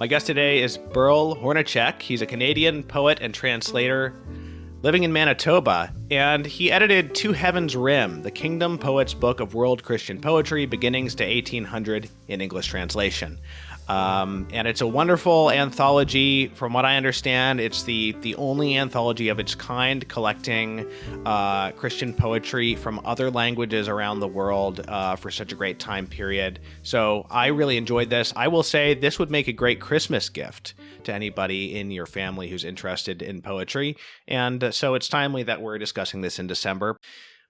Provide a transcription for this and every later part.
guest today is Burl Horniachek. He's a Canadian poet and translator living in Manitoba, and he edited To Heaven's Rim, the Kingdom Poets Book of World Christian Poetry, beginnings to 1800 in English translation. And it's a wonderful anthology. From what I understand, it's the only anthology of its kind collecting Christian poetry from other languages around the world for such a great time period. So I really enjoyed this. I will say this would make a great Christmas gift to anybody in your family who's interested in poetry. And so it's timely that we're discussing this in December.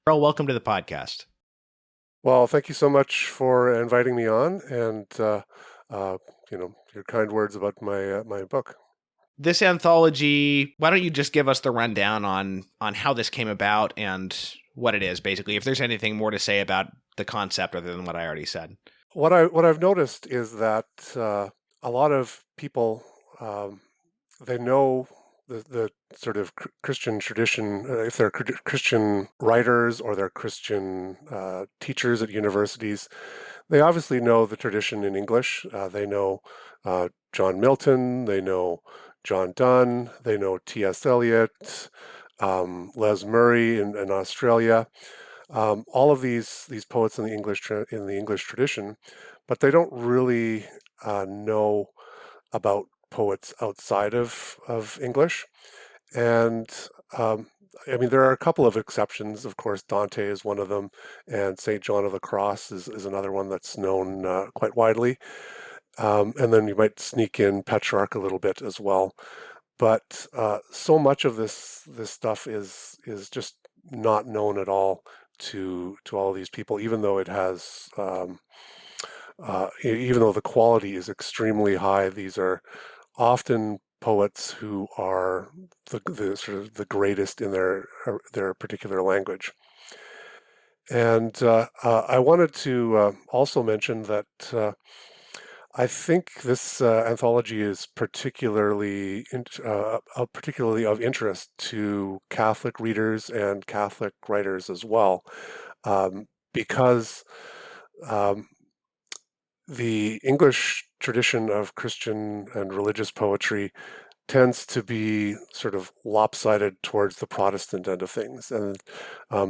Earl, welcome to the podcast. Well, thank you so much for inviting me on, and your kind words about my book. This anthology, why don't you just give us the rundown on how this came about and what it is, basically, if there's anything more to say about the concept other than what I already said. What I've noticed is that a lot of people they know the sort of Christian tradition, if they're Christian writers or they're Christian teachers at universities. They obviously know the tradition in English. They know John Milton, they know John Donne, they know T.S. Eliot, Les Murray in Australia, all of these poets in the English tradition, but they don't really know about poets outside of English. And I mean, there are a couple of exceptions. Of course, Dante is one of them, and St. John of the Cross is another one that's known quite widely. And then you might sneak in Petrarch a little bit as well. But so much of this stuff is just not known at all to all of these people, even though it has even though the quality is extremely high. These are often poets who are the sort of the greatest in their particular language. And I wanted to also mention that I think this anthology is particularly of interest to Catholic readers and Catholic writers as well, because um, the English tradition of Christian and religious poetry tends to be sort of lopsided towards the Protestant end of things. And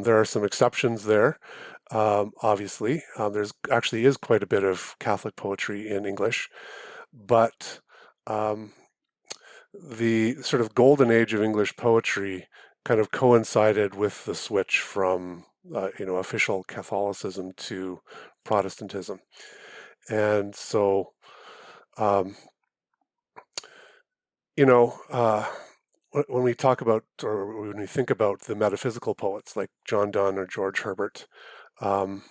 there are some exceptions there, obviously. There's actually is quite a bit of Catholic poetry in English, but um, the sort of golden age of English poetry kind of coincided with the switch from official Catholicism to Protestantism. And so, um, you know, when we talk about or when we think about the metaphysical poets like John Donne or George Herbert, um,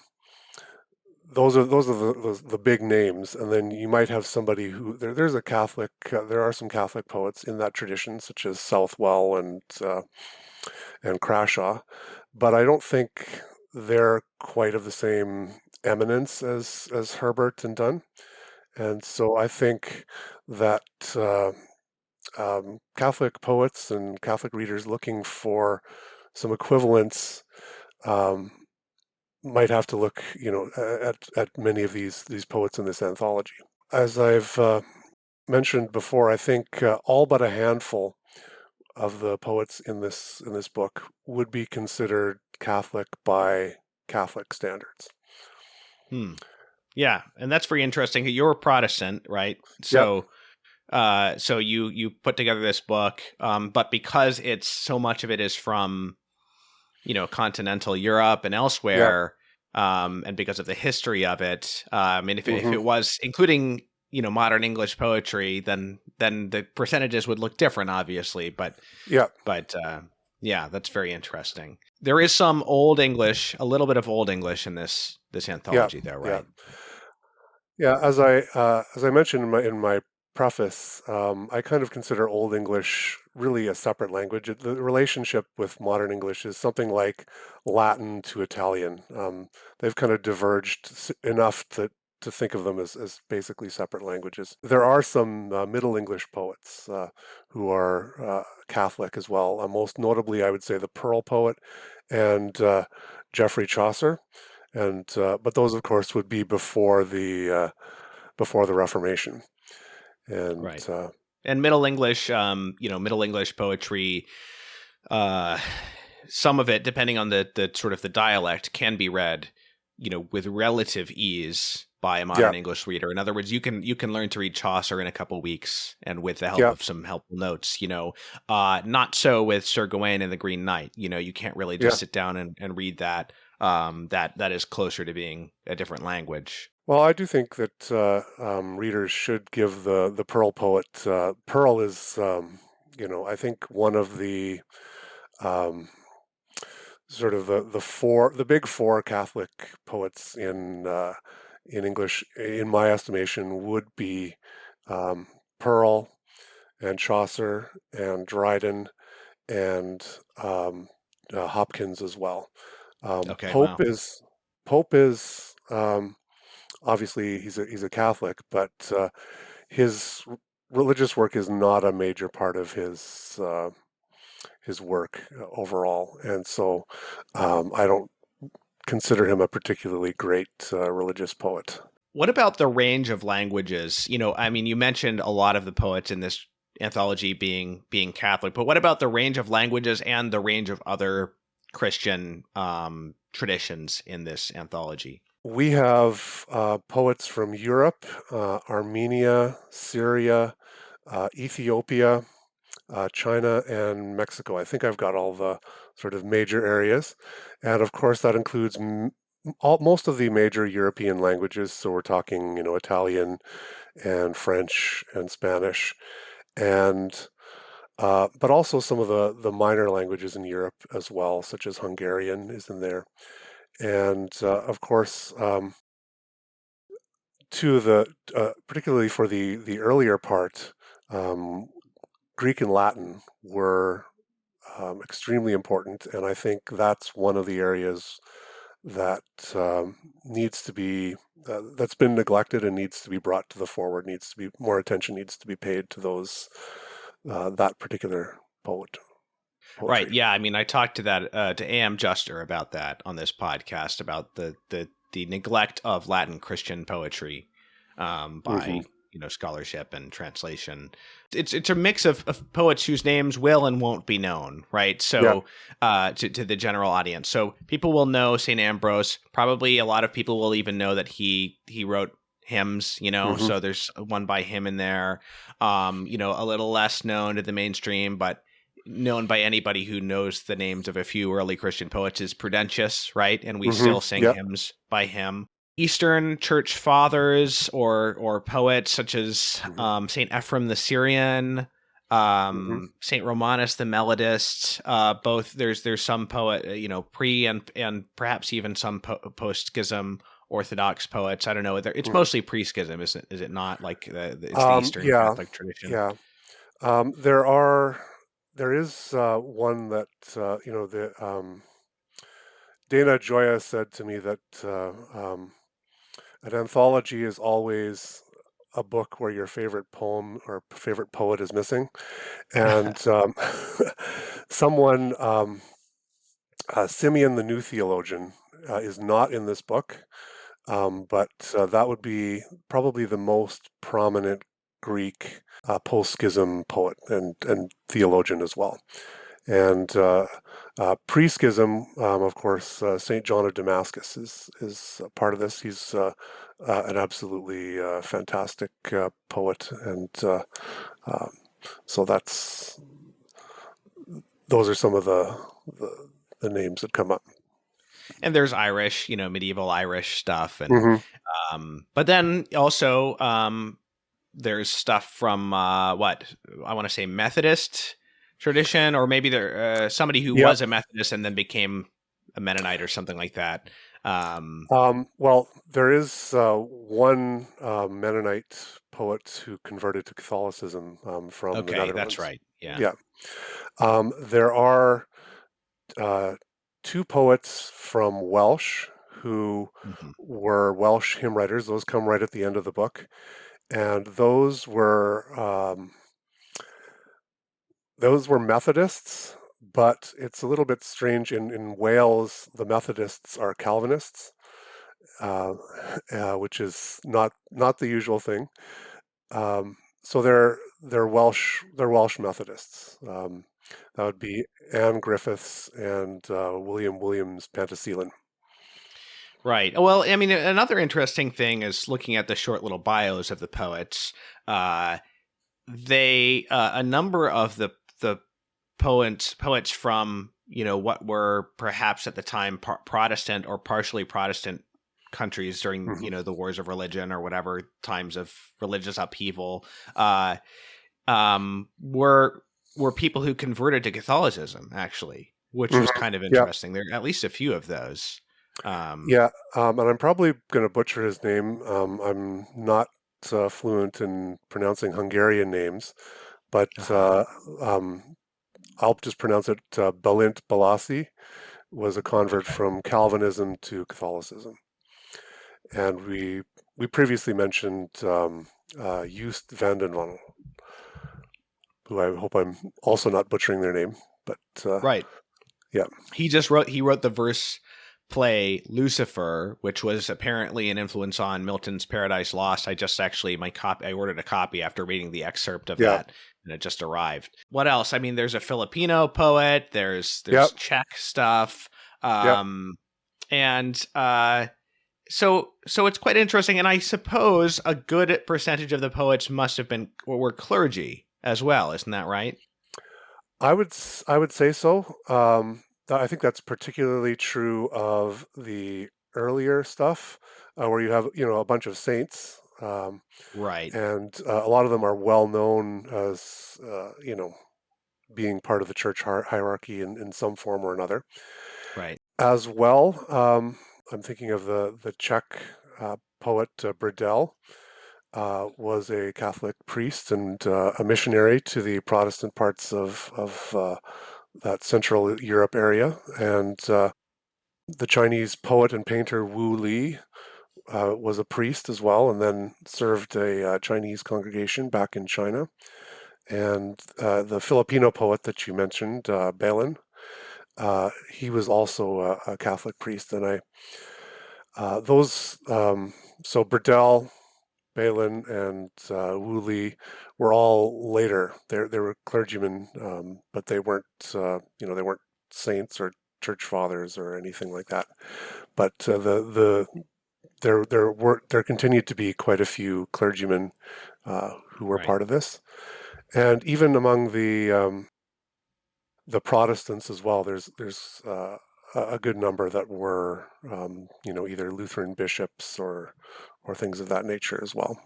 those are the big names, and then you might have somebody who there's a Catholic. There are some Catholic poets in that tradition, such as Southwell and Crashaw, but I don't think they're quite of the same eminence as Herbert and Donne. And so I think that Catholic poets and Catholic readers looking for some equivalents um, might have to look, at many of these poets in this anthology. As I've mentioned before, I think all but a handful of the poets in this book would be considered Catholic by Catholic standards. Yeah, and that's very interesting. You're a Protestant, right? Yep. So you put together this book, but because it's so much of it is from continental Europe and Yep. elsewhere, and because of the history of it, I mean, if Hmm. it was including modern English poetry, then the percentages would look different, obviously. Yep. But yeah, that's very interesting. There is some Old English, a little bit of Old English in this Yep. anthology, though, Yep. right? Yeah. As I mentioned in my preface, I kind of consider Old English really a separate language. The relationship with modern English is something like Latin to Italian. They've kind of diverged enough to think of them as basically separate languages. There are some Middle English poets who are Catholic as well. Most notably, I would say the Pearl poet and Geoffrey Chaucer. And but those, of course, would be before the Reformation. And Right. And Middle English, Middle English poetry, uh, some of it, depending on the sort of the dialect, can be read, with relative ease by a yeah, modern English reader. In other words, you can learn to read Chaucer in a couple weeks, and with the help yeah, of some helpful notes. Not so with Sir Gawain and the Green Knight. You can't really just yeah. sit down and read that. That is closer to being a different language. Well, I do think that readers should give the Pearl poet. Pearl is, I think one of the um, sort of the big four Catholic poets in English, in my estimation, would be um, Pearl and Chaucer and Dryden and Hopkins as well. Okay, Pope wow. is Pope is obviously he's a Catholic, but his religious work is not a major part of his work overall, and so I don't consider him a particularly great religious poet. What about the range of languages? I mean, you mentioned a lot of the poets in this anthology being Catholic, but what about the range of languages and the range of other Christian traditions in this anthology? We have poets from Europe, Armenia, Syria, Ethiopia, China, and Mexico. I think I've got all the sort of major areas. And of course, that includes most of the major European languages. So we're talking, Italian and French and Spanish, and but also some of the minor languages in Europe as well, such as Hungarian is in there. And of course, two of particularly for the earlier part, um, Greek and Latin were extremely important, and I think that's one of the areas that needs to be that's been neglected and needs to be brought to the forward. Needs to be more attention needs to be paid to those that particular Right. poetry. Yeah. I mean, I talked to A.M. Juster about that on this podcast about the neglect of Latin Christian poetry Hmm. by scholarship and translation. It's a mix of poets whose names will and won't be known, right? Yeah. So to the general audience, so people will know Saint Ambrose. Probably a lot of people will even know that he wrote hymns. Hmm. So there's one by him in there. A little less known to the mainstream, but known by anybody who knows the names of a few early Christian poets is Prudentius, right? And we Hmm. still sing Yeah. hymns by him. Eastern church fathers or poets such as Hmm. Saint Ephrem the Syrian, Hmm. Saint Romanus the Melodist. Both there's some poet, pre and perhaps even some post schism Orthodox poets. I don't know. It's Hmm. mostly pre schism, is it not? Like it's the Eastern Yeah. Catholic tradition. Yeah. There is one that the Dana Joya said to me that an anthology is always a book where your favorite poem or favorite poet is missing. And someone, Simeon the New Theologian, is not in this book, but that would be probably the most prominent Greek post-schism poet and theologian as well. And pre-schism, of course, Saint John of Damascus is a part of this. He's an absolutely fantastic poet, and um, so those are some of the, the names that come up. And there's Irish, medieval Irish stuff, and Hmm. but then also there's stuff from what I want to say Methodist tradition, or maybe there somebody who Yep. was a Methodist and then became a Mennonite or something like that. Um, Well, there is one Mennonite poet who converted to Catholicism from the okay, that's Netherlands. right. Yeah. Yeah. There are uh, two poets from Welsh who Hmm. were Welsh hymn writers. Those come right at the end of the book, and those were Methodists. But it's a little bit strange. In Wales, the Methodists are Calvinists, uh, which is not the usual thing. Um, So they're Welsh Methodists. That would be Anne Griffiths and William Williams Pantasealan. Right. Well, I mean, another interesting thing is looking at the short little bios of the poets. Uh, a number of the poets from what were perhaps at the time Protestant or partially Protestant countries during Hmm. the wars of religion or whatever times of religious upheaval, uh, were people who converted to Catholicism actually, which was Hmm. kind of Yeah, interesting. There are at least a few of those. Um, yeah, and I'm probably going to butcher his name. I'm not fluent in pronouncing Hungarian names, but uh um, I'll just pronounce it. Balint Balassi was a convert Okay. from Calvinism to Catholicism, and we previously mentioned Joost van den Wandel, who I hope I'm also not butchering their name, but Right. yeah, He wrote the verse play Lucifer, which was apparently an influence on Milton's Paradise Lost. I just actually I ordered a copy after reading the excerpt of yeah, that, and it just arrived. What else? I mean, there's a Filipino poet. yeah, There's Czech stuff, yeah. um, and so it's quite interesting. And I suppose a good percentage of the poets must have been or were clergy as well. Isn't that right? I would say so. I think that's particularly true of the earlier stuff, where you have a bunch of saints, Right. and a lot of them are well known as being part of the church hierarchy in some form or another. Right. As well, I'm thinking of the Czech poet Brdel. Was a Catholic priest and a missionary to the Protestant parts of that Central Europe area. And the Chinese poet and painter Wu Li was a priest as well, and then served a Chinese congregation back in China. And the Filipino poet that you mentioned, Balin, he was also a Catholic priest. And those, so Burdell, Balin, and Wu Li were all later. They were clergymen, but they weren't saints or church fathers or anything like that. But there continued to be quite a few clergymen who were Right. part of this, and even among the Protestants as well. There's a good number that were either Lutheran bishops or things of that nature as well.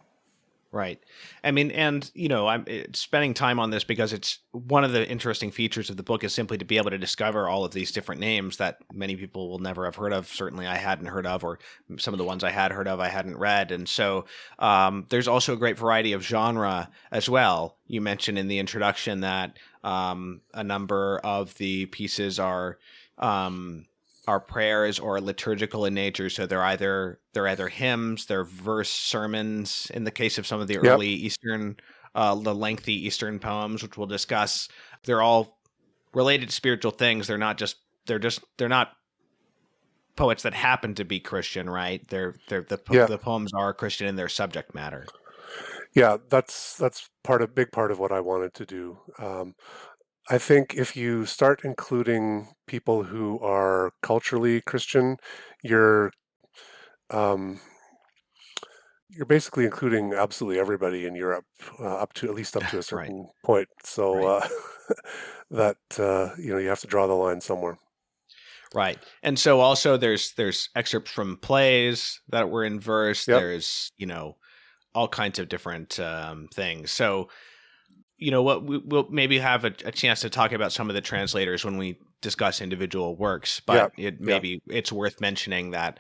Right. I mean, and I'm spending time on this because it's one of the interesting features of the book is simply to be able to discover all of these different names that many people will never have heard of. Certainly, I hadn't heard of, or some of the ones I had heard of, I hadn't read. And so, there's also a great variety of genre as well. You mentioned in the introduction that a number of the pieces are prayers or liturgical in nature. So they're either hymns, they're verse sermons. In the case of some of the Yep. early Eastern, the lengthy Eastern poems, which we'll discuss, they're all related to spiritual things. They're not poets that happen to be Christian, right? Yeah. The poems are Christian in their subject matter. Yeah, that's big part of what I wanted to do. I think if you start including people who are culturally Christian, you're um, you're basically including absolutely everybody in Europe, at least up to a Right. certain point. So Right. that you have to draw the line somewhere. Right. And so also there's excerpts from plays that were in verse. Yep. There's, all kinds of different things. So, what we'll maybe have a chance to talk about some of the translators when we discuss individual works, Yeah. but Yeah. it's worth mentioning that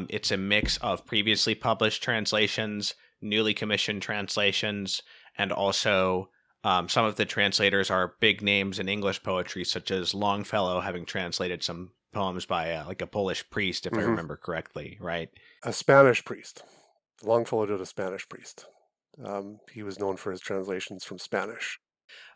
it's a mix of previously published translations, newly commissioned translations, and also some of the translators are big names in English poetry, such as Longfellow having translated some poems by like a Polish priest, if I Hmm. remember correctly, right? A Spanish priest. Longfellow did a Spanish priest. He was known for his translations from Spanish.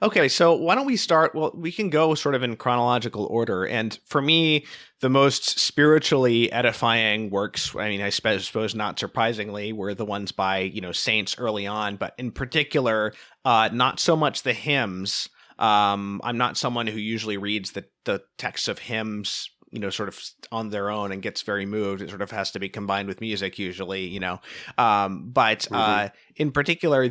Okay, so why don't we start? Well, we can go sort of in chronological order. And for me, the most spiritually edifying works, I mean, I suppose not surprisingly, were the ones by, saints early on, but in particular, not so much the hymns. I'm not someone who usually reads the texts of hymns, sort of on their own and gets very moved. It sort of has to be combined with music usually, but Hmm. in particular,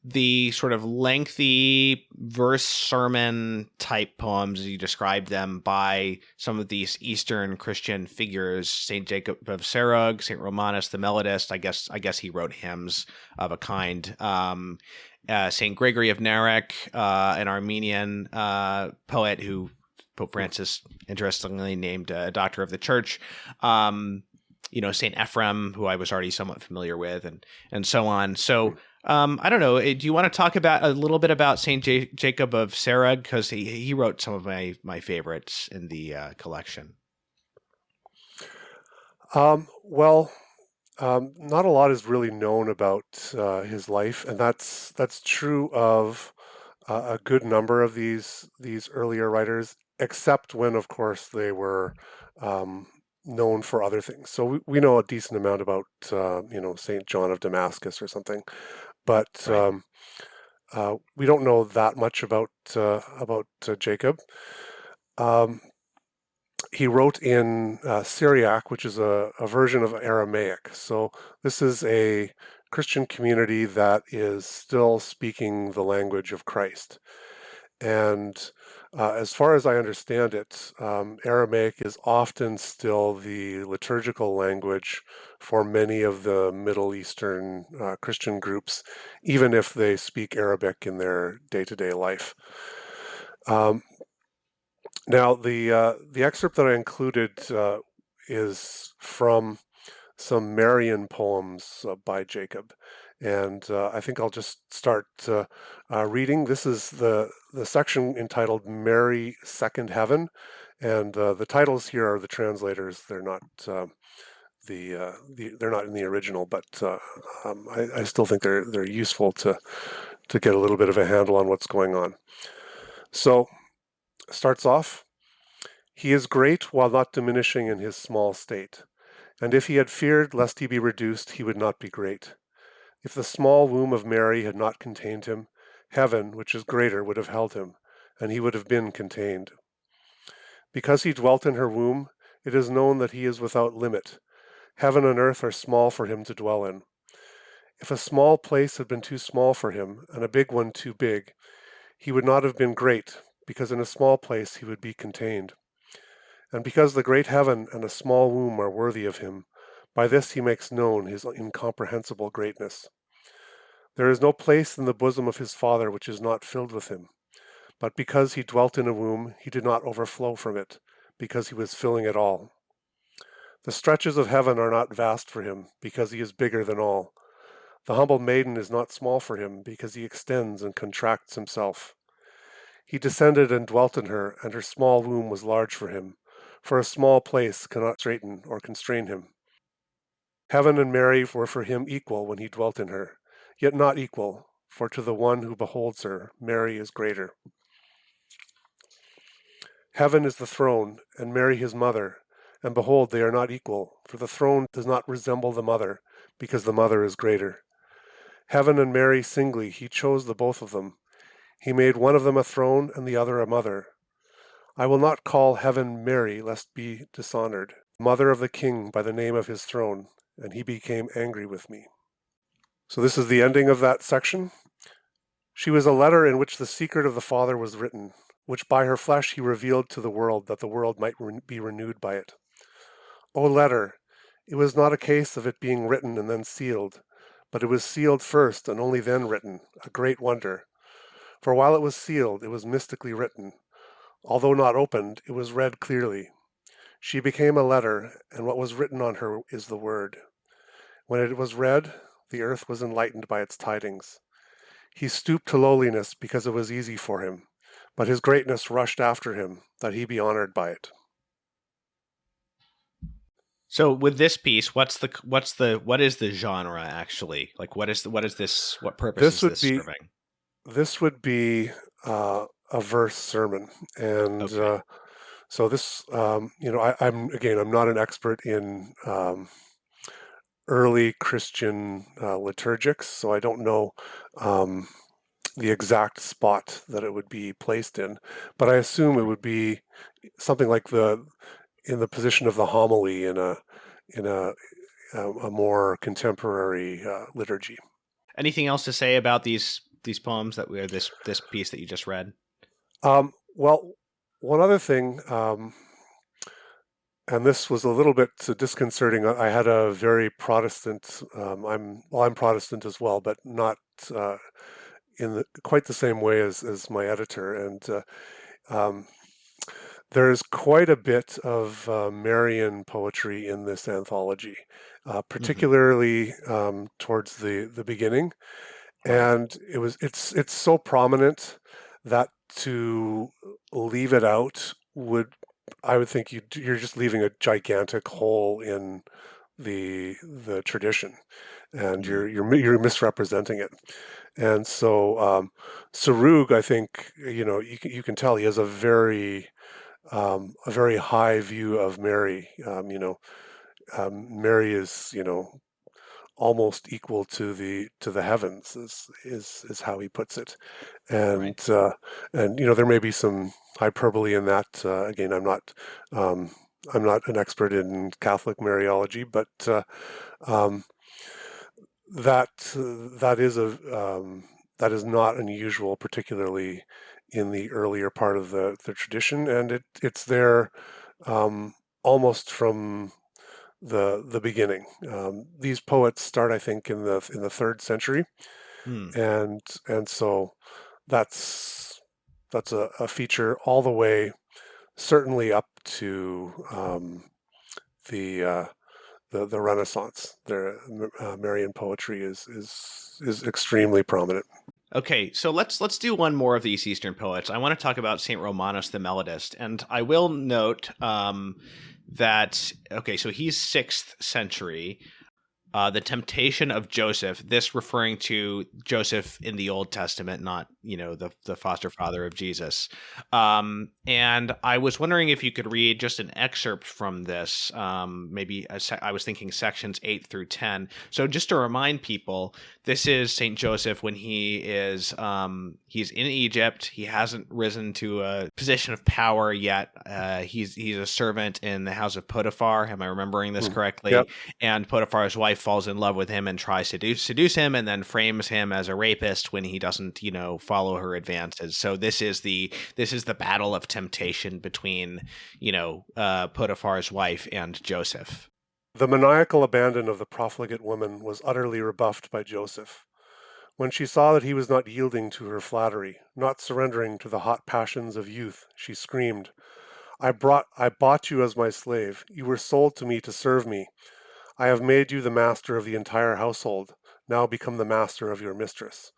the sort of lengthy verse sermon type poems, as you described them, by some of these Eastern Christian figures, Saint Jacob of Serug, Saint Romanus the Melodist. I guess he wrote hymns of a kind. Saint Gregory of Narek, an Armenian poet who Pope Francis interestingly named a doctor of the church. Saint Ephrem, who I was already somewhat familiar with, and so on. So I don't know. Do you want to talk about a little bit about Saint Jacob of Serug, because he wrote some of my favorites in the collection? Well, not a lot is really known about his life, and that's true of a good number of these earlier writers, except when, of course, they were um, known for other things. So we know a decent amount about Saint John of Damascus or something, but Right. we don't know that much about Jacob. Um, he wrote in Syriac, which is a version of Aramaic. So this is a Christian community that is still speaking the language of Christ. And as far as I understand it, Aramaic is often still the liturgical language for many of the Middle Eastern Christian groups, even if they speak Arabic in their day-to-day life. Um, Now, the excerpt that I included is from some Marian poems by Jacob, and I think I'll just start reading. This is the section entitled "Mary Second Heaven," and the titles here are the translators. They're not they're not in the original, but I still think they're useful to get a little bit of a handle on what's going on. So starts off. He is great while not diminishing in his small state. And if he had feared lest he be reduced, he would not be great. If the small womb of Mary had not contained him, heaven, which is greater, would have held him, and he would have been contained. Because he dwelt in her womb, it is known that he is without limit. Heaven and earth are small for him to dwell in. If a small place had been too small for him, and a big one too big, he would not have been great, because in a small place he would be contained. And because the great heaven and a small womb are worthy of him, by this he makes known his incomprehensible greatness. There is no place in the bosom of his Father which is not filled with him. But because he dwelt in a womb, he did not overflow from it, because he was filling it all. The stretches of heaven are not vast for him, because he is bigger than all. The humble maiden is not small for him, because he extends and contracts himself. He descended and dwelt in her, and her small womb was large for him, for a small place cannot straiten or constrain him. Heaven and Mary were for him equal when he dwelt in her, yet not equal, for to the one who beholds her, Mary is greater. Heaven is the throne, and Mary his mother, and behold, they are not equal, for the throne does not resemble the mother, because the mother is greater. Heaven and Mary singly, he chose the both of them. He made one of them a throne and the other a mother. I will not call heaven Mary, lest be dishonored, mother of the king by the name of his throne, and he became angry with me. So this is the ending of that section. She was a letter in which the secret of the Father was written, which by her flesh he revealed to the world, that the world might be renewed by it. O letter, it was not a case of it being written and then sealed, but it was sealed first and only then written, a great wonder. For while it was sealed, it was mystically written. Although not opened, it was read clearly. She became a letter, and what was written on her is the word. When it was read, the earth was enlightened by its tidings. He stooped to lowliness because it was easy for him, but his greatness rushed after him, that he be honored by it. So with this piece, what is the genre actually? Like what is this? What purpose This is would this be serving? This would be a verse sermon, and Okay. so this, I'm not an expert in early Christian liturgics, so I don't know um, the exact spot that it would be placed in, but I assume it would be something like the in the position of the homily in a more contemporary liturgy. Anything else to say about these poems that we are this piece that you just read? Well, one other thing, and this was a little bit disconcerting. I had a very Protestant. I'm Protestant as well, but not uh, quite the same way as my editor. And um, there's quite a bit of Marian poetry in this anthology, Hmm. particularly towards the beginning. Right. And it's so prominent that to leave it out would I would think you're just leaving a gigantic hole in the tradition, and Mm. you're misrepresenting it. And so Serug, I think you can tell he has a very high view of Mary. Mary is almost equal to the heavens is how he puts it, Right. and there may be some hyperbole in that. Again, um, I'm not an expert in Catholic Mariology, but um, that is that is not unusual, particularly in the earlier part of the tradition, and it's there um, almost from the beginning. These poets start, I think, in the third century, Hmm. and so that's that's a feature all the way, certainly up to the uh, the Renaissance. Marian poetry is extremely prominent. Okay, so let's do one more of these Eastern poets. I want to talk about Saint Romanus the Melodist, and I will note that okay, so he's 6th century. The temptation of Joseph. This referring to Joseph in the Old Testament, not the foster father of Jesus. And I was wondering if you could read just an excerpt from this. I was thinking sections 8 through 10. So just to remind people, this is Saint Joseph when he's in Egypt. He hasn't risen to a position of power yet. He's a servant in the house of Potiphar. Am I remembering this Mm. Yep. correctly? And Potiphar's wife falls in love with him and tries to seduce him, and then frames him as a rapist when he doesn't, follow her advances. So this is the battle of temptation between, Potiphar's wife and Joseph. The maniacal abandon of the profligate woman was utterly rebuffed by Joseph. When she saw that he was not yielding to her flattery, not surrendering to the hot passions of youth, she screamed, I bought you as my slave. You were sold to me to serve me. I have made you the master of the entire household. Now become the master of your mistress.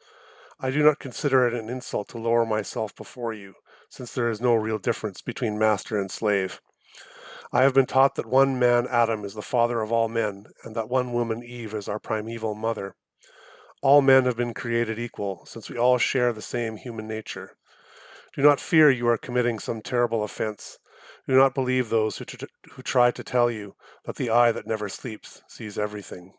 I do not consider it an insult to lower myself before you, since there is no real difference between master and slave. I have been taught that one man, Adam, is the father of all men, and that one woman, Eve, is our primeval mother. All men have been created equal, since we all share the same human nature. Do not fear you are committing some terrible offense. Do not believe those who try to tell you that the eye that never sleeps sees everything.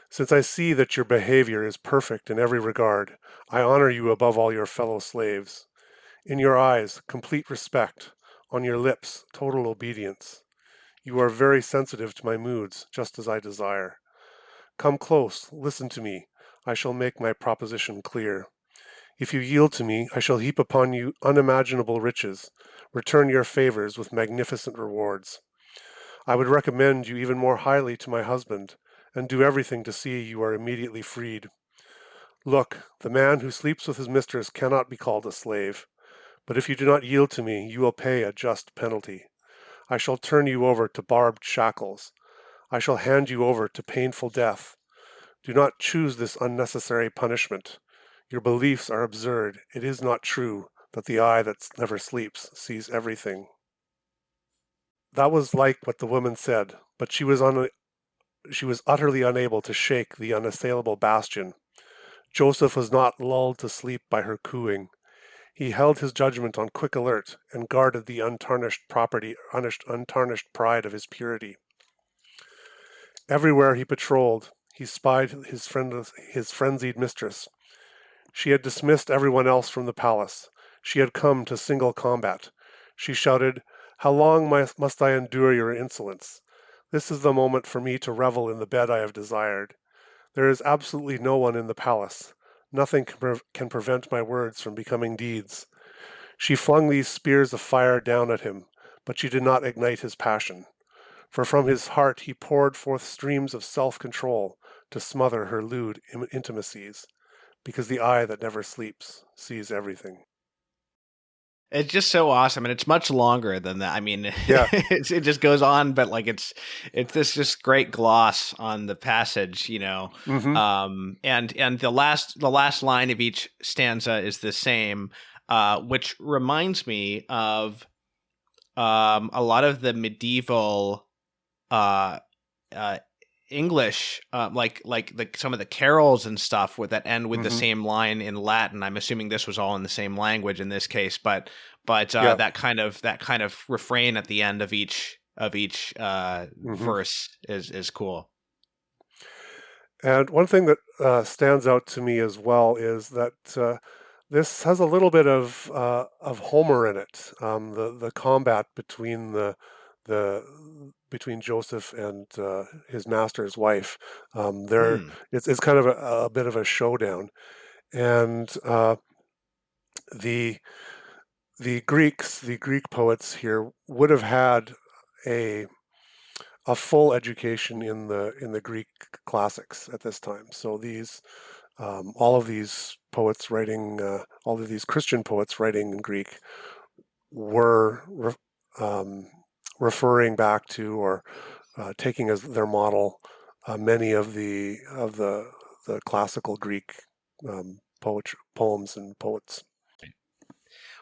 Since I see that your behavior is perfect in every regard, I honor you above all your fellow slaves. In your eyes, complete respect. On your lips, total obedience. You are very sensitive to my moods, just as I desire. Come close, listen to me. I shall make my proposition clear. If you yield to me, I shall heap upon you unimaginable riches, return your favors with magnificent rewards. I would recommend you even more highly to my husband, and do everything to see you are immediately freed. Look, the man who sleeps with his mistress cannot be called a slave, but if you do not yield to me, you will pay a just penalty. I shall turn you over to barbed shackles. I shall hand you over to painful death. Do not choose this unnecessary punishment. Your beliefs are absurd. It is not true that the eye that never sleeps sees everything. That was like what the woman said, but she was utterly unable to shake the unassailable bastion. Joseph was not lulled to sleep by her cooing. He held his judgment on quick alert and guarded the untarnished pride of his purity. Everywhere he patrolled, he spied his frenzied mistress. She had dismissed everyone else from the palace. She had come to single combat. She shouted, "How long must I endure your insolence? This is the moment for me to revel in the bed I have desired. There is absolutely no one in the palace. Nothing can prevent my words from becoming deeds." She flung these spears of fire down at him, but she did not ignite his passion, for from his heart he poured forth streams of self-control to smother her lewd intimacies, because the eye that never sleeps sees everything. It's just so awesome, and it's much longer than that. I mean, Yeah. it just goes on, but like it's this just great gloss on the passage, you know. Mm-hmm. And the last line of each stanza is the same, which reminds me of a lot of the medieval uh, uh, English, some of the carols and stuff with that end with the Mm-hmm. same line in Latin. I'm assuming this was all in the same language in this case, but Yeah. that kind of refrain at the end of each Mm-hmm. verse is cool. And one thing that stands out to me as well is that this has a little bit of Homer in it. The combat between the between Joseph and his master's wife. There, Hmm. it's kind of a bit of a showdown, and the the Greek poets here would have had a full education in the Greek classics at this time. So these all of these poets writing, all of these Christian poets writing in Greek were um, referring back to or taking as their model many of the classical Greek poems and poets.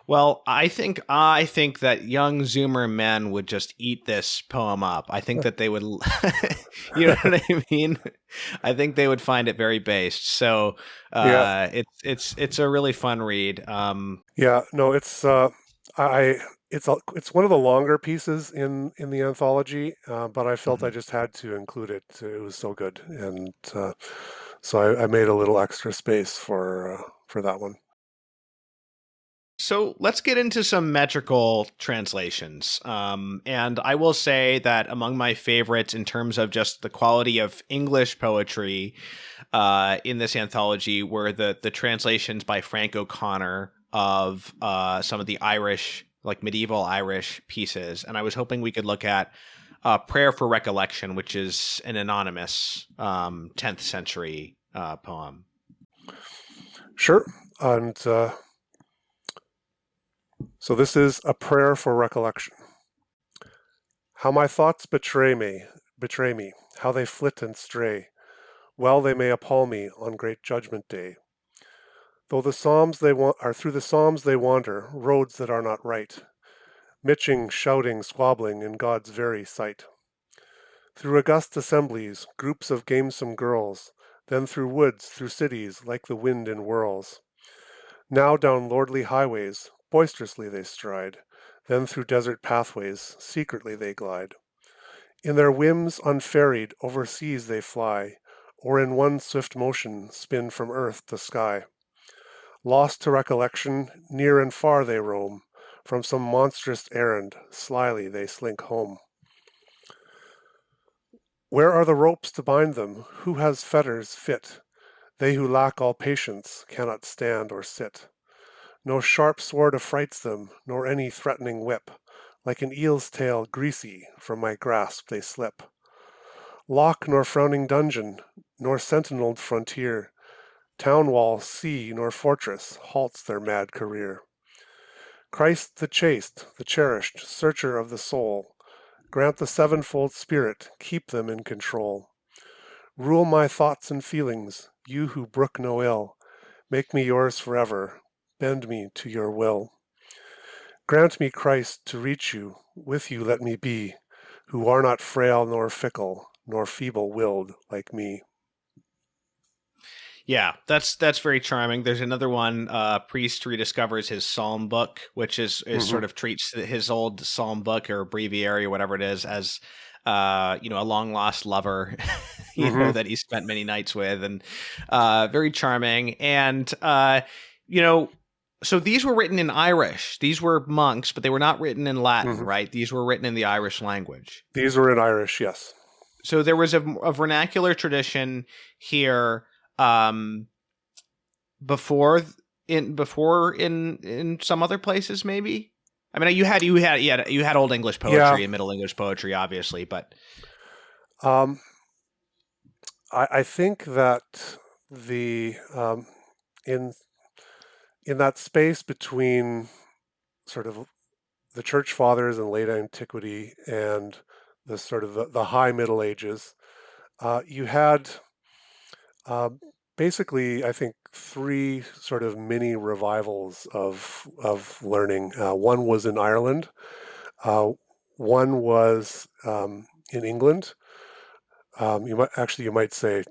Well, I think that young Zoomer men would just eat this poem up. I think that they would, you know what I mean? I think they would find it very based. So Yeah, it's a really fun read. yeah. No, I it's one of the longer pieces in the anthology, but I felt I Mhm. just had to include it. It was so good, and so I made a little extra space for that one. So let's get into some metrical translations. And I will say that among my favorites in terms of just the quality of English poetry in this anthology were the translations by Frank O'Connor of some of the Irish, like medieval Irish pieces. And I was hoping we could look at Prayer for Recollection, which is an anonymous 10th century poem. Sure, and so this is a prayer for recollection. How my thoughts betray me, how they flit and stray. Well they may appall me on great judgment day. Though the psalms are through the psalms they wander, roads that are not right, mitching, shouting, squabbling in God's very sight. Through august assemblies, groups of gamesome girls, then through woods, through cities, like the wind in whirls. Now down lordly highways, boisterously they stride, then through desert pathways, secretly they glide. In their whims unferried, over seas they fly, or in one swift motion spin from earth to sky. Lost to recollection, near and far they roam, from some monstrous errand, slyly they slink home. Where are the ropes to bind them? Who has fetters fit? They who lack all patience cannot stand or sit. No sharp sword affrights them, nor any threatening whip. Like an eel's tail, greasy, from my grasp they slip. Lock nor frowning dungeon, nor sentineled frontier, town wall, sea, nor fortress halts their mad career. Christ the chaste, the cherished, searcher of the soul, grant the sevenfold Spirit, keep them in control. Rule my thoughts and feelings, you who brook no ill, make me yours forever, bend me to your will. Grant me, Christ, to reach you, with you let me be, who are not frail nor fickle, nor feeble willed like me. Yeah, that's very charming. There's another one, priest rediscovers his psalm book, which is Hmm. sort of treats his old psalm book or breviary or whatever it is as a long lost lover, Hmm. that he spent many nights with, and very charming. And you know, so these were written in Irish. These were monks, but they were not written in Latin, Hmm. right? These were written in the Irish language. These were in Irish, yes. So there was a vernacular tradition here, um, before in some other places, maybe. I mean, you had Old English Yeah. poetry and Middle English poetry, obviously, but Um, I think that the in in that space between sort of the church fathers and late antiquity and the sort of the high Middle Ages, you had uh, basically, I think, three sort of mini revivals of learning. One was in Ireland. Uh, one was in England. You might say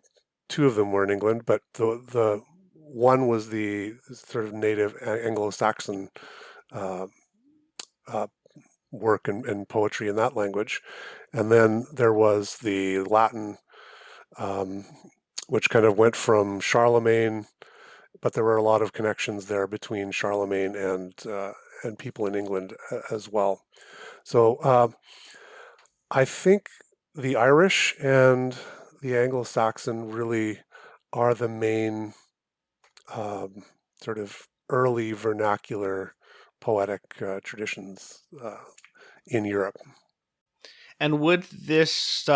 two of them were in England, but the one was the sort of native Anglo-Saxon uh, uh, work and poetry in that language, and then there was the Latin, um, which kind of went from Charlemagne, but there were a lot of connections there between Charlemagne and people in England as well. So I think the Irish and the Anglo-Saxon really are the main um, sort of early vernacular poetic traditions in Europe. and would this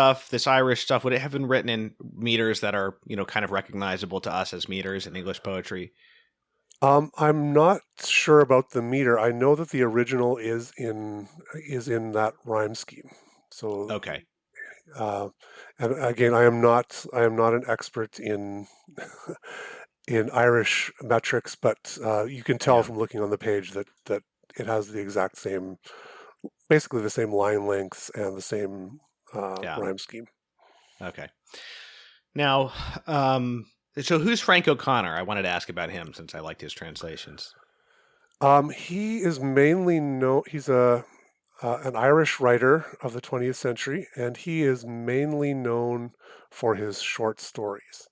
Irish stuff, would it have been written in meters that are kind of recognizable to us as meters in English poetry? I'm not sure about the meter. I know that the original is in that rhyme scheme. So, Okay, uh, and again, I am not an expert in in Irish metrics, but you can tell yeah, from looking on the page that it has the exact same, basically the same line lengths and the same yeah, rhyme scheme. okay. Now, so who's Frank O'Connor? I wanted to ask about him since I liked his translations. He is mainly known. He's a an Irish writer of the 20th century, and he is mainly known for his short stories.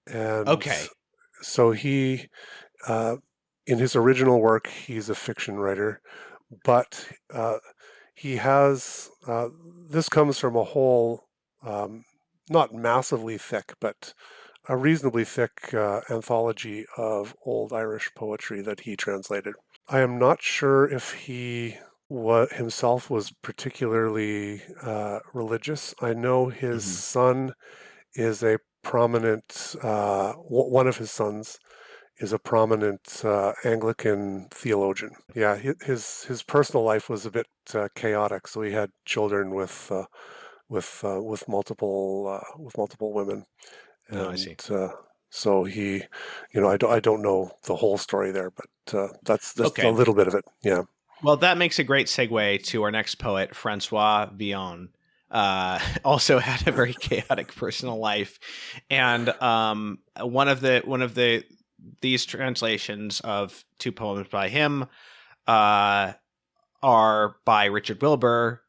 And Okay, so uh, in his original work, he's a fiction writer, but he has this comes from a whole, um, not massively thick, but a reasonably thick anthology of old Irish poetry that he translated. I am not sure if he himself was particularly religious. I know his hmm son is a prominent, one of his sons is a prominent Anglican theologian. Yeah, his personal life was a bit chaotic, so he had children with multiple women, no, I and see. so I don't know the whole story there, but that's just a Okay. little bit of it. Yeah. Well, that makes a great segue to our next poet, Francois Villon. Also had a very chaotic personal life, and one of the these translations of two poems by him uh, are by Richard Wilbur.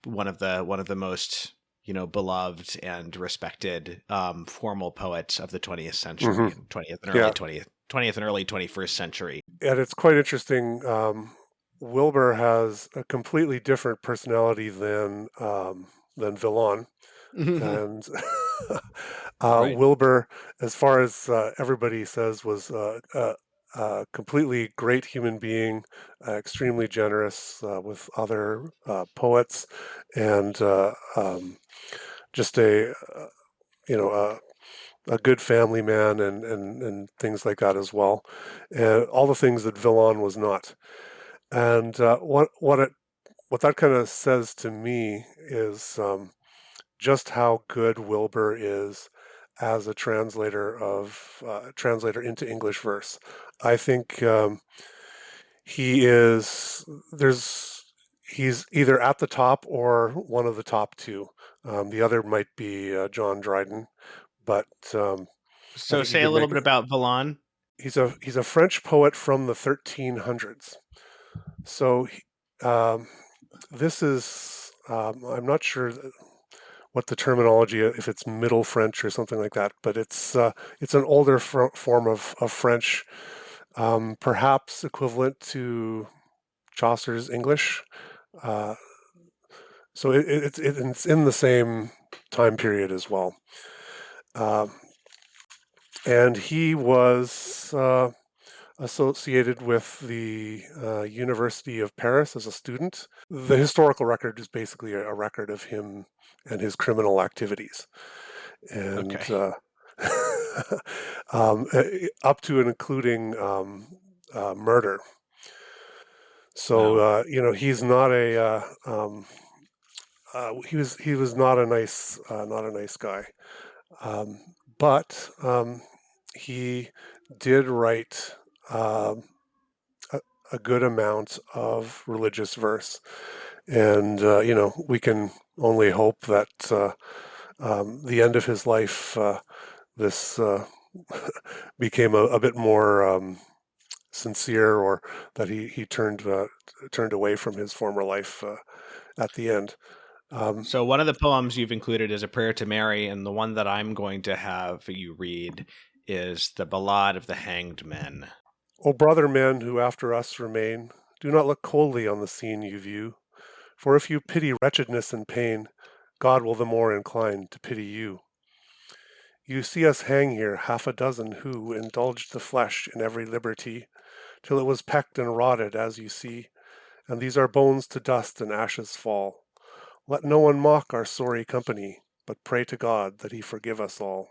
One of the most beloved and respected formal poets of the 20th Hmm. century and 20th and early Yeah, 20th and early 21st century. and it's quite interesting. Wilbur has a completely different personality than Villon, and Right. Wilbur, as far as everybody says, was a completely great human being, extremely generous with other poets, and just a good family man, and things like that as well, and all the things that Villon was not. And what that kind of says to me is just how good Wilbur is as a translator into English verse. I think he is there's he's either at the top or one of the top two. The other might be John Dryden, but I So think you say a could little make bit about Villon. he's a French poet from the 1300s. So this is I'm not sure what the terminology, if it's Middle French or something like that, but it's an older form of French, perhaps equivalent to Chaucer's English. Uh, so it's in the same time period as well. Uh, and he was associated with the University of Paris as a student. The historical record is basically a record of him and his criminal activities. And Okay. up to and including murder. So Wow. he's not he was not a nice guy, um, but he did write um, a, a good amount of religious verse, and we can only hope that the end of his life this became a bit more sincere, or that he turned away from his former life at the end. Um, So one of the poems you've included is a prayer to Mary, and the one that I'm going to have you read is the Ballad of the Hanged Men. O brother men who after us remain, do not look coldly on the scene you view, for if you pity wretchedness and pain, God will the more incline to pity you. You see us hang here half a dozen who indulged the flesh in every liberty, till it was pecked and rotted as you see, and these our bones to dust and ashes fall. Let no one mock our sorry company, but pray to God that he forgive us all.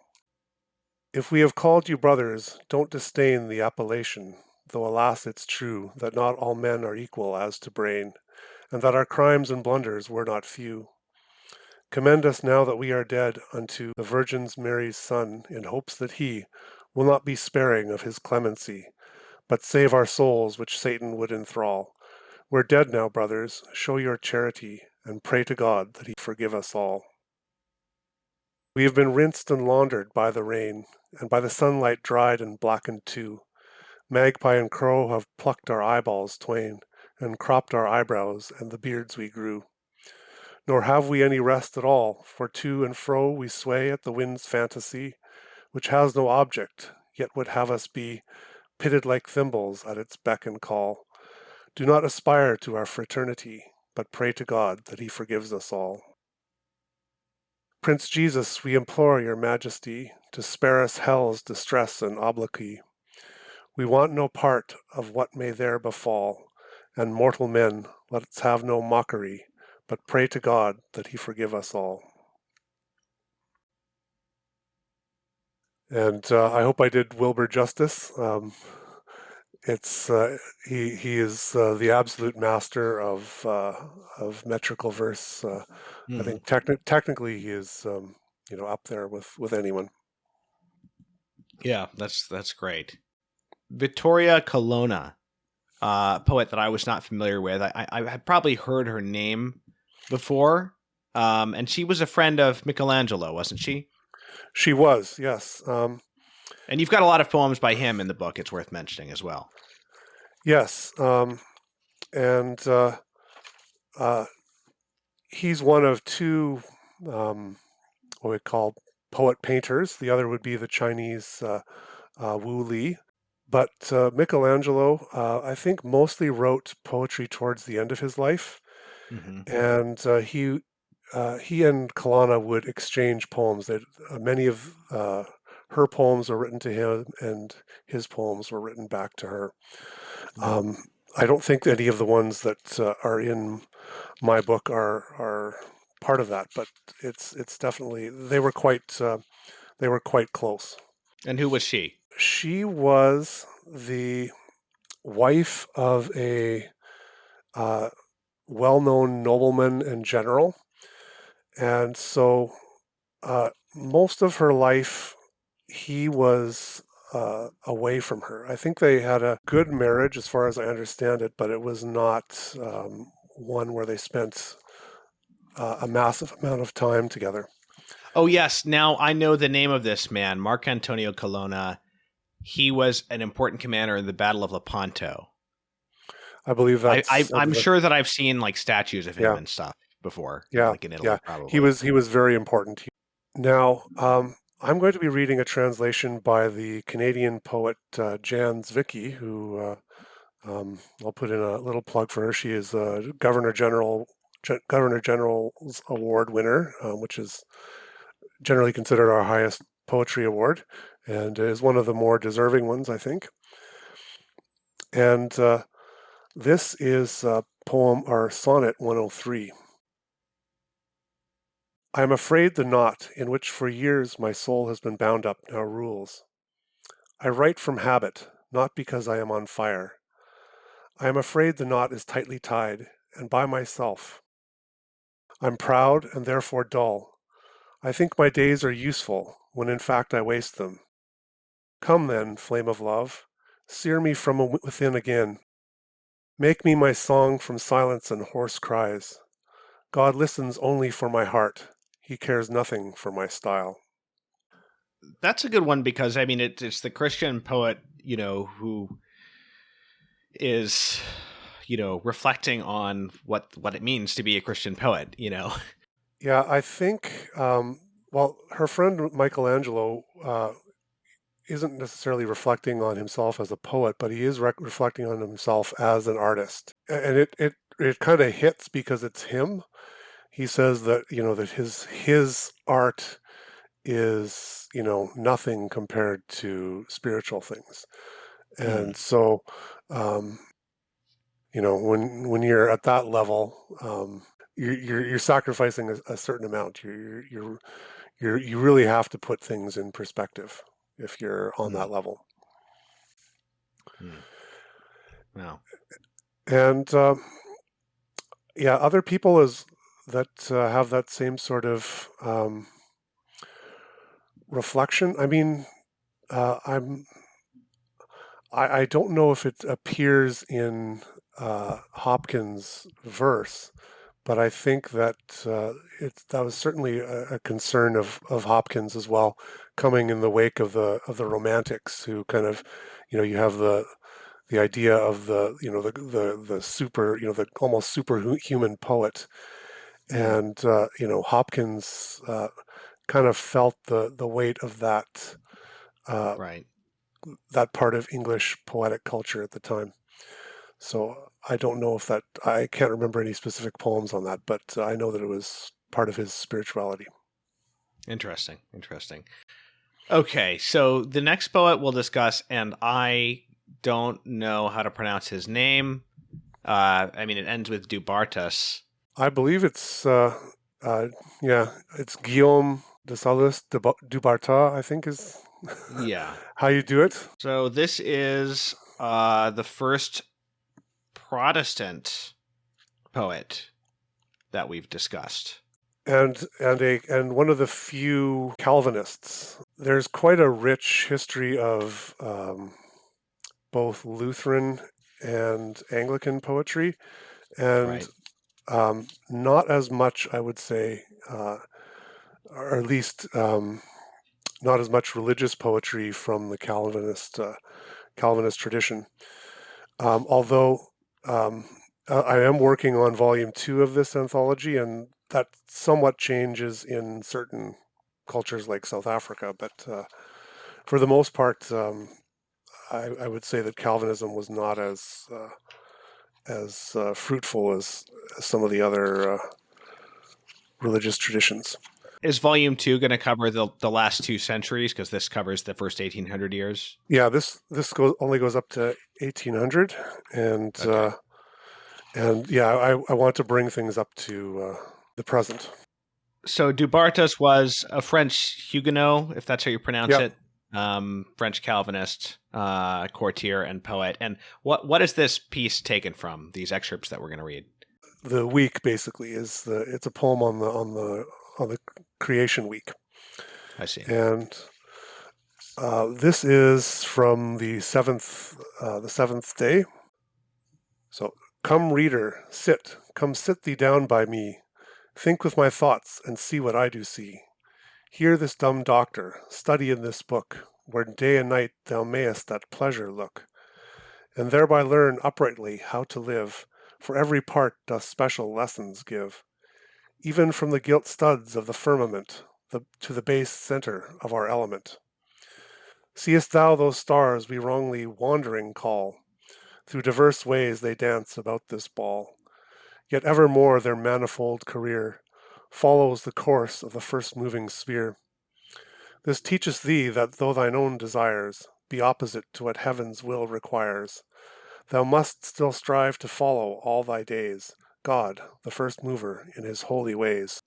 If we have called you brothers, don't disdain the appellation, though alas it's true that not all men are equal as to brain, and that our crimes and blunders were not few. Commend us now that we are dead unto the Virgin Mary's Son, in hopes that he will not be sparing of his clemency, but save our souls which Satan would enthrall. We're dead now, brothers, show your charity, and pray to God that he forgive us all. We have been rinsed and laundered by the rain, and by the sunlight dried and blackened too. Magpie and crow have plucked our eyeballs twain, and cropped our eyebrows and the beards we grew. Nor have we any rest at all, for to and fro we sway at the wind's fantasy, which has no object, yet would have us be pitted like thimbles at its beck and call. Do not aspire to our fraternity, but pray to God that he forgives us all. Prince Jesus, we implore your majesty to spare us hell's distress and obloquy. We want no part of what may there befall, and mortal men, let's have no mockery, but pray to God that he forgive us all. And I hope I did Wilbur justice. It's he is the absolute master of metrical verse. I Hmm. think technically he is up there with anyone. Yeah, that's great. Vittoria Colonna, poet that I was not familiar with. I had probably heard her name before, and she was a friend of Michelangelo, wasn't she? She was, yes. And you've got a lot of poems by him in the book. It's worth mentioning as well. Yes, and uh, he's one of two what we call poet painters. The other would be the Chinese Wu Li. But Michelangelo, I think, mostly wrote poetry towards the end of his life, Hmm. and he and Colonna would exchange poems. That many of her poems were written to him, and his poems were written back to her. Wow. Um, I don't think any of the ones that are in my book are part of that, but it's definitely they were quite close. And who was she? She was the wife of a uh, well-known nobleman and general, and so most of her life he was away from her. I think they had a good marriage, as far as I understand it, but it was not one where they spent a massive amount of time together. Oh, yes. Now I know the name of this man, Mark Antonio Colonna. He was an important commander in the Battle of Lepanto. I believe I'm sure that I've seen like statues of him yeah, and stuff before, yeah, like in yeah. Italy, He probably. was very important. Now, I'm going to be reading a translation by the Canadian poet Jan Zwicky, who I'll put in a little plug for her. She is a Governor General's Award winner, which is generally considered our highest poetry award, and is one of the more deserving ones, I think. And this is poem or sonnet 103. I am afraid the knot in which for years my soul has been bound up now rules. I write from habit, not because I am on fire. I am afraid the knot is tightly tied, and by myself. I'm proud and therefore dull. I think my days are useful, when in fact I waste them. Come then, flame of love, sear me from within again. Make me my song from silence and hoarse cries. God listens only for my heart. He cares nothing for my style. That's a good one because I mean it's the Christian poet, who is, reflecting on what it means to be a Christian poet. Yeah, I think, well, her friend Michelangelo isn't necessarily reflecting on himself as a poet, but he is reflecting on himself as an artist. And it kind of hits because it's him. He says that, that his art is, nothing compared to spiritual things. Hmm. And so, um, when you're at that level, you're sacrificing a certain amount. You really have to put things in perspective if you're on Hmm. that level. Hmm. Wow. And yeah, other people that have that same sort of reflection. I mean, uh, I'm I don't know if it appears in Hopkins' verse, but I think that that was certainly a concern of Hopkins as well, coming in the wake of the Romantics, who kind of, you have the idea of the super, the almost superhuman poet, Hmm. and Hopkins kind of felt the weight of uh, Right. that part of English poetic culture at the time. So I don't know if I can't remember any specific poems on that, but I know that it was part of his spirituality. Interesting. Interesting. Okay, so the next poet we'll discuss, and I don't know how to pronounce his name. I mean, it ends with Dubartas. I believe uh, yeah, it's Guillaume de Salis du Bartas, I think is Yeah. how you do it. So this is the first Protestant poet that we've discussed. And one of the few Calvinists. There's quite a rich history of both Lutheran and Anglican poetry, and Right. not as much, I would say, or at least not as much religious poetry from the Calvinist tradition. Although um, I am working on volume 2 of this anthology, and that somewhat changes in certain cultures like South Africa. But for the most part, I would say that Calvinism was not as fruitful as some of the other religious traditions. Is volume two going to cover the last 2 centuries? Because this covers the first 1800 years. Yeah, this only goes up to 1800, and Okay. yeah, I want to bring things up to the present. So Dubartas was a French Huguenot, if that's how you pronounce Yeah, it. French Calvinist, courtier and poet. And what is this piece taken from? These excerpts that we're going to read. the week basically it's a poem on the creation week, I see. and this is from the seventh day. So, come, reader, come sit thee down by me. Think with my thoughts and see what I do see. Hear this dumb doctor, study in this book, where day and night thou mayest at pleasure look, and thereby learn uprightly how to live, for every part doth special lessons give, even from the gilt studs of the firmament to the base centre of our element. Seest thou those stars we wrongly wandering call? Through diverse ways they dance about this ball, yet evermore their manifold career follows the course of the first moving sphere. This teacheth thee that though thine own desires be opposite to what heaven's will requires, thou must still strive to follow all thy days God, the first mover in his holy ways.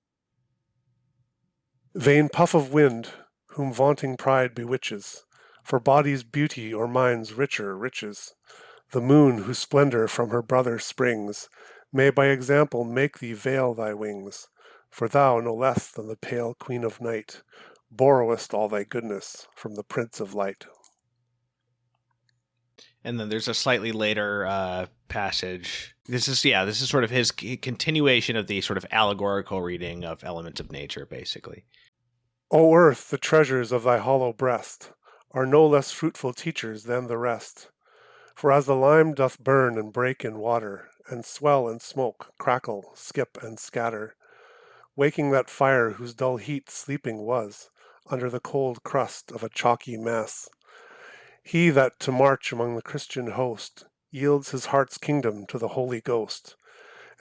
Vain puff of wind, whom vaunting pride bewitches, for body's beauty or mind's richer riches, the moon whose splendor from her brother springs, may by example make thee veil thy wings, for thou, no less than the pale queen of night, borrowest all thy goodness from the Prince of Light. And then there's a slightly later passage. This is sort of his continuation of the sort of allegorical reading of elements of nature, basically. O earth, the treasures of thy hollow breast are no less fruitful teachers than the rest. For as the lime doth burn and break in water, and swell and smoke, crackle, skip and scatter, waking that fire whose dull heat sleeping was, under the cold crust of a chalky mass, he that to march among the Christian host yields his heart's kingdom to the Holy Ghost,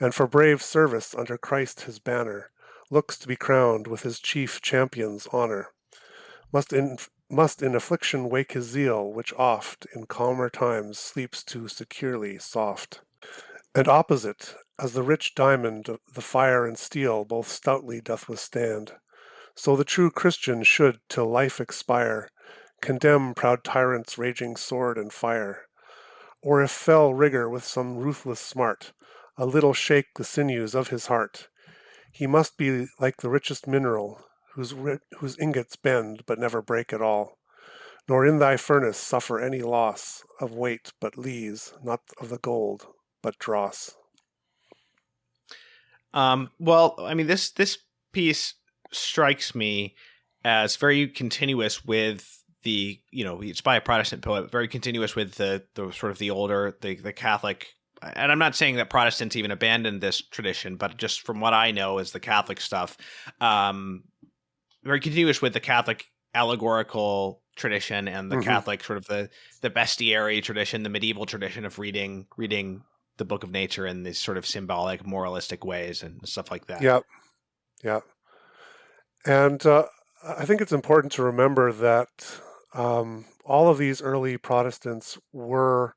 and for brave service under Christ his banner looks to be crowned with his chief champion's honor, must in affliction wake his zeal, which oft in calmer times sleeps too securely soft. And opposite, as the rich diamond the fire and steel both stoutly doth withstand, so the true Christian should, till life expire, condemn proud tyrants' raging sword and fire, or if fell rigor with some ruthless smart, a little shake the sinews of his heart. He must be like the richest mineral, whose ingots bend but never break at all, nor in thy furnace suffer any loss of weight but lees, not of the gold, but dross. Well, I mean, this piece strikes me as very continuous with the, it's by a Protestant poet, very continuous with the sort of the older, the Catholic. And I'm not saying that Protestants even abandoned this tradition, but just from what I know is the Catholic stuff, very continuous with the Catholic allegorical tradition and the Catholic sort of the bestiary tradition, the medieval tradition of reading the book of nature in these sort of symbolic, moralistic ways and stuff like that. Yeah. And I think it's important to remember that all of these early Protestants were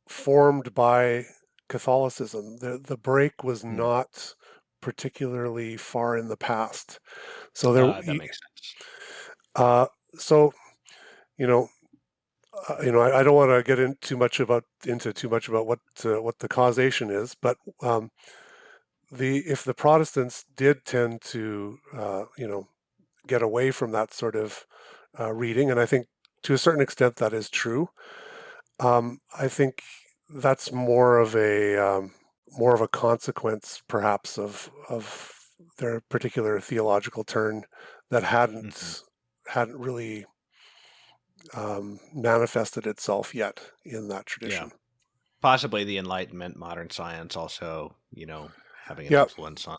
formed by Catholicism. The break was not particularly far in the past. So that makes sense. So I don't want to get into too much about what the causation is, but if the Protestants did tend to get away from that sort of reading, and I think to a certain extent that is true. I think that's more of a consequence, perhaps, of their particular theological turn that hadn't really manifested itself yet in that tradition. Yeah. Possibly the Enlightenment, modern science, also having an influence on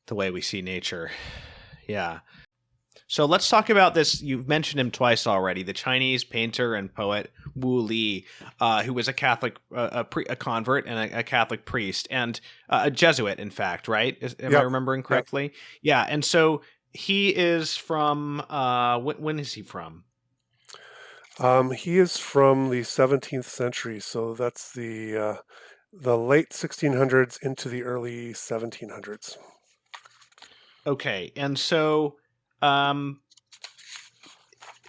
the way we see nature. Yeah. So let's talk about this. You've mentioned him twice already, the Chinese painter and poet Wu Li, who was a Catholic, a convert and a Catholic priest, and a Jesuit, in fact, right? Am I remembering correctly? Yeah. And so he is from, when is he from? He is from the 17th century, so that's the late 1600s into the early 1700s. Okay, and so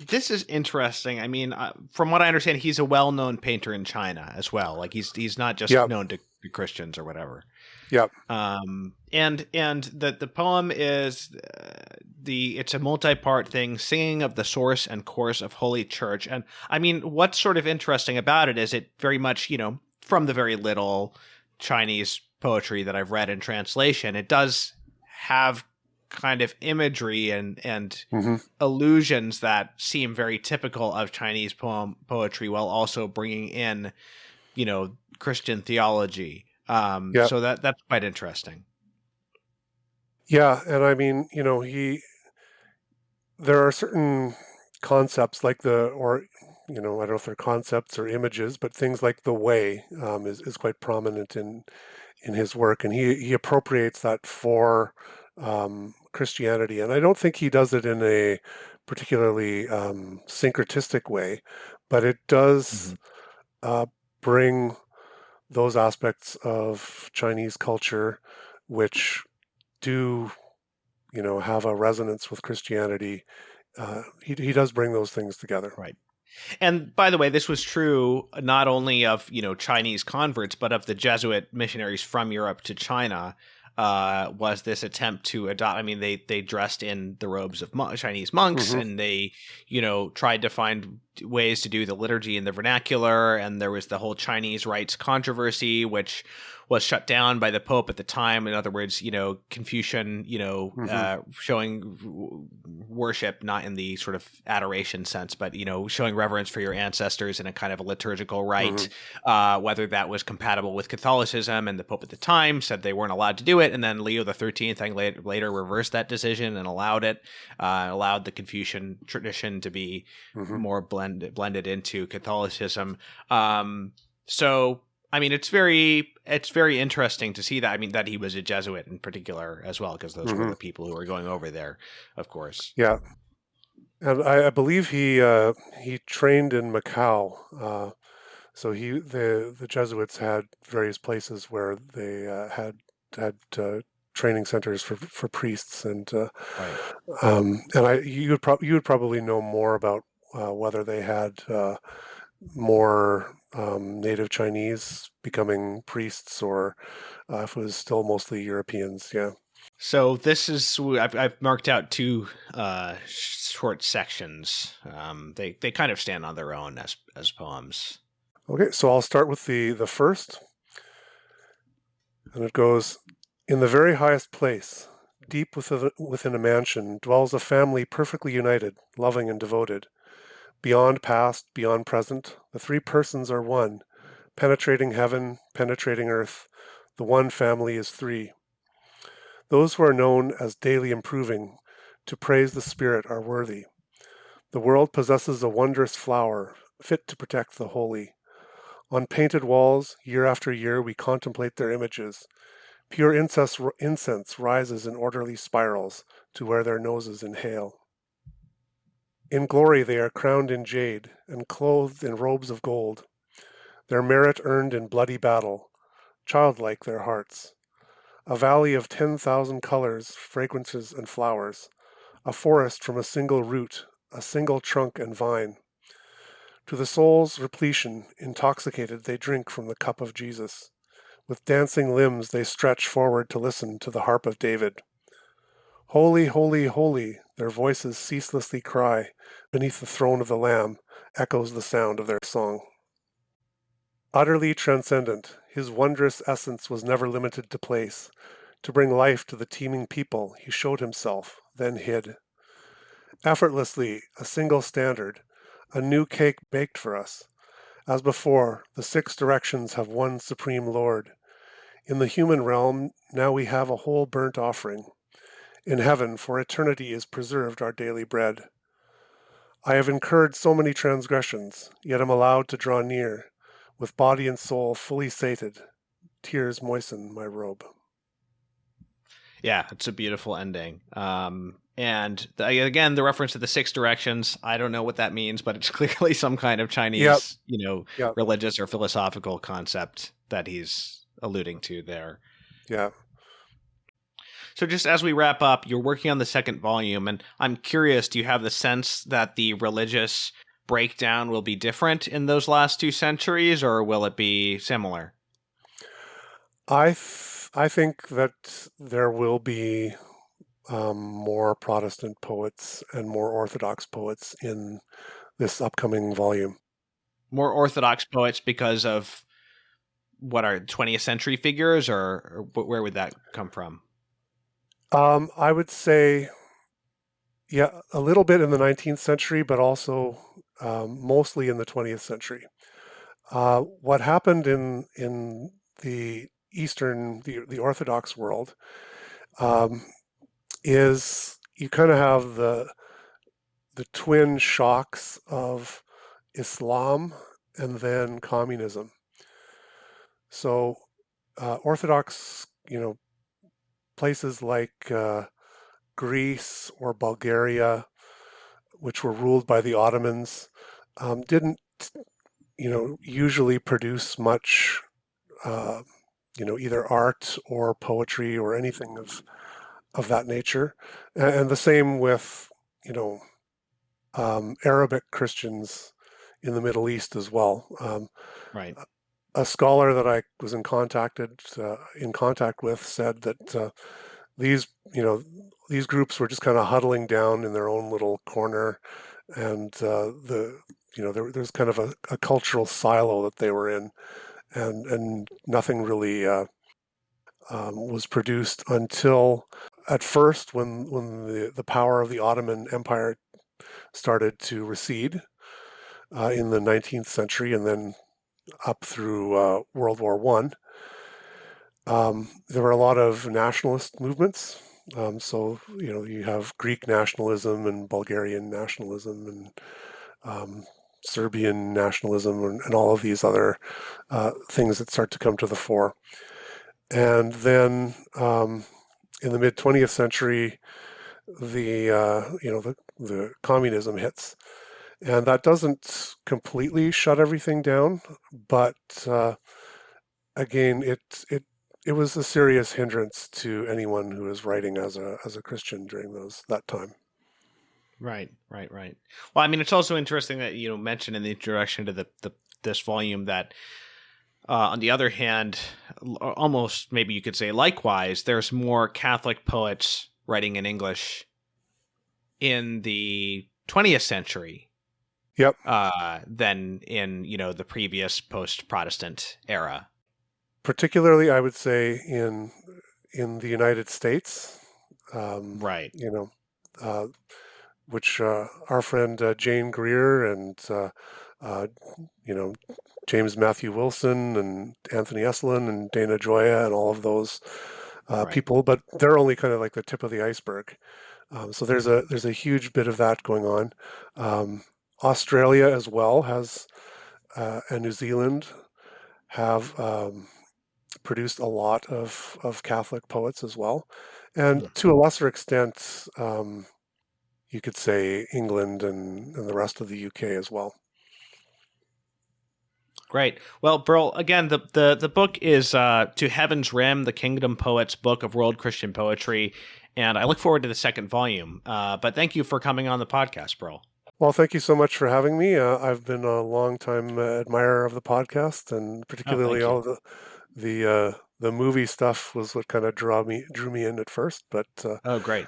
this is interesting. I mean, from what I understand, he's a well-known painter in China as well. Like he's not just known to Christians or whatever. Yep. And the poem is it's a multi-part thing, singing of the source and course of Holy Church. And I mean, what's sort of interesting about it is it very much, from the very little Chinese poetry that I've read in translation, it does have kind of imagery and Hmm. allusions that seem very typical of Chinese poetry, while also bringing in, Christian theology. Yeah. So that's quite interesting. Yeah. And I mean, there are certain concepts like I don't know if they're concepts or images, but things like the way is quite prominent in his work, and he appropriates that for Christianity. And I don't think he does it in a particularly syncretistic way, but it does Hmm. uh, bring those aspects of Chinese culture which do, have a resonance with Christianity. He does bring those things together. Right. And by the way, this was true not only of, Chinese converts, but of the Jesuit missionaries from Europe to China. Was this attempt to adopt? I mean, they dressed in the robes of Chinese monks, Hmm. and they, tried to find ways to do the liturgy in the vernacular. And there was the whole Chinese rites controversy, which was shut down by the Pope at the time. In other words, Confucian, Hmm. showing worship not in the sort of adoration sense, but showing reverence for your ancestors in a kind of a liturgical Hmm. rite. Whether that was compatible with Catholicism, and the Pope at the time said they weren't allowed to do it, and then Leo the 13th, I think, later reversed that decision and allowed it, allowed the Confucian tradition to be Hmm. more blended into Catholicism. So I mean, it's very interesting to see that. I mean, that he was a Jesuit in particular as well, because those were Hmm. the people who were going over there, of course. Yeah, and I believe he trained in Macau. So the Jesuits had various places where they had training centers for priests, Right. and you would probably know more about whether they had more native Chinese becoming priests, or if it was still mostly Europeans. Yeah. So this is I've marked out two short sections. They kind of stand on their own as poems. Okay, so I'll start with the first, and it goes, "In the very highest place, deep within a mansion, dwells a family perfectly united, loving and devoted. Beyond past, beyond present, the three persons are one, penetrating heaven, penetrating earth. The one family is three. Those who are known as daily improving, to praise the Spirit are worthy. The world possesses a wondrous flower, fit to protect the holy. On painted walls, year after year, we contemplate their images. Pure incense rises in orderly spirals to where their noses inhale. In glory they are crowned in jade and clothed in robes of gold, their merit earned in bloody battle, childlike their hearts. A valley of 10,000 colors, fragrances, and flowers, a forest from a single root, a single trunk and vine. To the soul's repletion, intoxicated, they drink from the cup of Jesus. With dancing limbs they stretch forward to listen to the harp of David. Holy, holy, holy, their voices ceaselessly cry. Beneath the throne of the Lamb echoes the sound of their song. Utterly transcendent, his wondrous essence was never limited to place. To bring life to the teeming people, he showed himself, then hid. Effortlessly, a single standard, a new cake baked for us. As before, the six directions have one supreme Lord. In the human realm, now we have a whole burnt offering. In heaven, for eternity is preserved our daily bread. I have incurred so many transgressions, yet am allowed to draw near, with body and soul fully sated. Tears moisten my robe." Yeah, it's a beautiful ending. And again, the reference to the six directions, I don't know what that means, but it's clearly some kind of Yep, Chinese, yep, religious or philosophical concept that he's alluding to there. yeah. So just as we wrap up, you're working on the second volume, and I'm curious, do you have the sense that the religious breakdown will be different in those last 2 centuries, or will it be similar? I think that there will be more Protestant poets and more Orthodox poets in this upcoming volume. More Orthodox poets because of what are 20th century figures, or where would that come from? I would say, yeah, a little bit in the 19th century, but also mostly in the 20th century. What happened in the the Orthodox world, um, is you kind of have the twin shocks of Islam and then communism. So Orthodox, places like Greece or Bulgaria, which were ruled by the Ottomans, didn't, usually produce much, uh, either art or poetry or anything of that nature. And the same with, Arabic Christians in the Middle East as well. Right. A scholar that I was in contact with said that these, these groups were just kind of huddling down in their own little corner, and there's kind of a cultural silo that they were in, and nothing really was produced until at first when the power of the Ottoman Empire started to recede in the 19th century, and then up through World War One. There were a lot of nationalist movements. So you have Greek nationalism and Bulgarian nationalism and Serbian nationalism and all of these other things that start to come to the fore. And then in the mid 20th century, the communism hits, and that doesn't completely shut everything down, but again, it was a serious hindrance to anyone who was writing as a Christian during that time. Right. Well, I mean, it's also interesting that mentioned in the introduction to this volume that, on the other hand, almost maybe you could say likewise, there's more Catholic poets writing in English in the 20th century. Yep. Than in the previous post-Protestant era. Particularly, I would say in the United States. Right. Which our friend Jane Greer and James Matthew Wilson and Anthony Eslin and Dana Gioia and all of those Right. people, but they're only kind of like the tip of the iceberg. So there's a huge bit of that going on. Australia as well has, and New Zealand have produced a lot of Catholic poets as well, and to a lesser extent, you could say England and the rest of the UK as well. Great. Well, Burl, again, the book is To Heaven's Rim, the Kingdom Poets Book of World Christian Poetry, and I look forward to the second volume. But thank you for coming on the podcast, Burl. Well, thank you so much for having me. I've been a long-time admirer of the podcast, and particularly all of the movie stuff was what kind of drew me in at first. But great.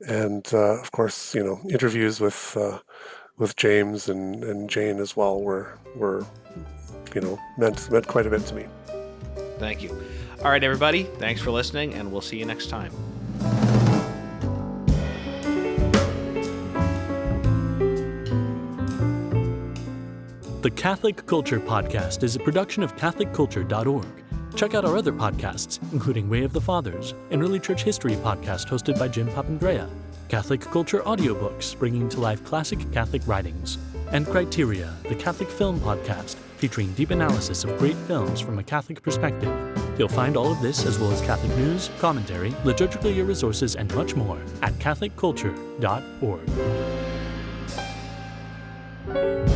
And of course, interviews with James and Jane as well were meant quite a bit to me. Thank you. All right, everybody. Thanks for listening, and we'll see you next time. The Catholic Culture Podcast is a production of CatholicCulture.org. Check out our other podcasts, including Way of the Fathers, an early church history podcast hosted by Jim Papandrea, Catholic Culture audiobooks bringing to life classic Catholic writings, and Criteria, the Catholic film podcast featuring deep analysis of great films from a Catholic perspective. You'll find all of this, as well as Catholic news, commentary, liturgical year resources, and much more at CatholicCulture.org.